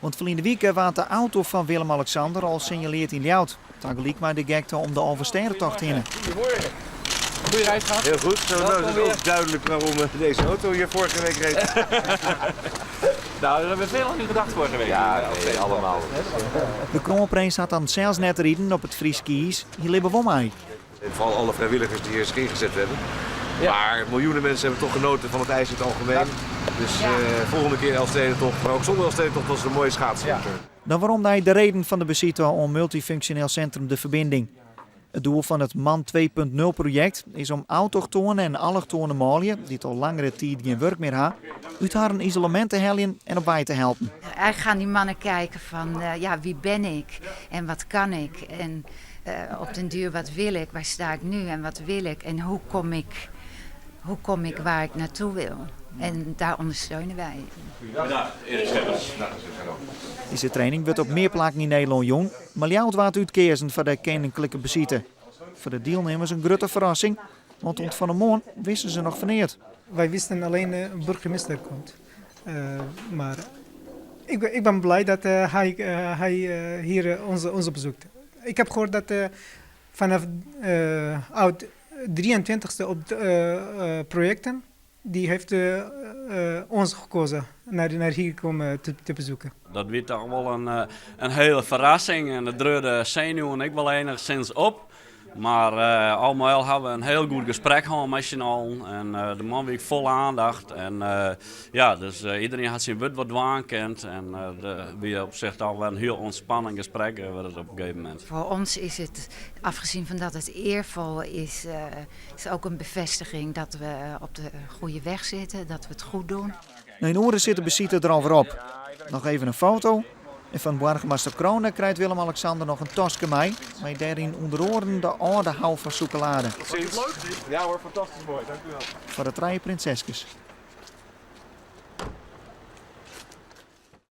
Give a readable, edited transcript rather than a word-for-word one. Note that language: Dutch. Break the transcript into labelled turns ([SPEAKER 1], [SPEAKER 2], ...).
[SPEAKER 1] Want verleden week was de auto van Willem-Alexander al signaleerd in Ljout. Tegelijk maar de gekte om de Oversterentocht heen.
[SPEAKER 2] Goedemorgen. Goeie reis gehad.
[SPEAKER 3] Heel goed. Zo nou is het ook duidelijk waarom deze auto hier vorige week reed.
[SPEAKER 2] Nou, daar hebben we veel aan u gedacht vorige week.
[SPEAKER 3] Ja, nee, allemaal.
[SPEAKER 1] De kroonprins had dan zelfs net rijden op het Fries Kies. Hier leven we mee.
[SPEAKER 3] Vooral alle vrijwilligers die hier zich ingezet hebben.
[SPEAKER 2] Ja.
[SPEAKER 3] Maar miljoenen mensen hebben toch genoten van het ijs in het algemeen. Dus volgende keer Elfstedentocht, maar ook zonder Elfstedentocht was het een mooie schaatsen.
[SPEAKER 1] Dan waarom hij de reden van de bezieter om multifunctioneel centrum De Verbinding. Het doel van het MAN 2.0 project is om autochtonen en allochtone Maliën, die het al langere tijd geen werk meer hebben, uit haar isolement te halen en op bij te helpen.
[SPEAKER 4] Eigenlijk gaan die mannen kijken van wie ben ik en wat kan ik en op den duur wat wil ik, waar sta ik nu en wat wil ik en hoe kom ik waar ik naartoe wil. En daar ondersteunen wij.
[SPEAKER 2] Goedendag, Erik Scheppers.
[SPEAKER 1] Deze training wordt op meer plekken in Nederland jong, maar Ljout wordt uitkeersen voor de koninklijke bezieter. Voor de deelnemers een grote verrassing, want ont van de morgen wisten ze nog van eerd.
[SPEAKER 5] Wij wisten alleen een burgemeester komt. Maar ik ben blij dat hij hier ons bezoekt. Ik heb gehoord dat vanaf oud 23e op projecten, die heeft ons gekozen naar hier komen te bezoeken.
[SPEAKER 6] Dat werd toch wel een hele verrassing en het dreurde zenuwen ik wel enigszins op. Maar allemaal hebben we een heel goed gesprek gehad met z'n allen. En de man werd vol aandacht. En dus iedereen had zijn woord wat dwaan kent. En we op zich al wel een heel ontspannen gesprek werd het op een gegeven moment.
[SPEAKER 4] Voor ons is het, afgezien van dat het eervol is, is ook een bevestiging dat we op de goede weg zitten, dat we het goed doen.
[SPEAKER 1] In oren zit de bezieter er al weer op. Nog even een foto. En van burgemeester Kronen krijgt Willem-Alexander nog een tasje mee. Met daarin onder oren de oude hou van chocolade.
[SPEAKER 3] Leuk? Ja hoor, fantastisch mooi. Dank u wel.
[SPEAKER 1] Voor de 3 prinsesjes.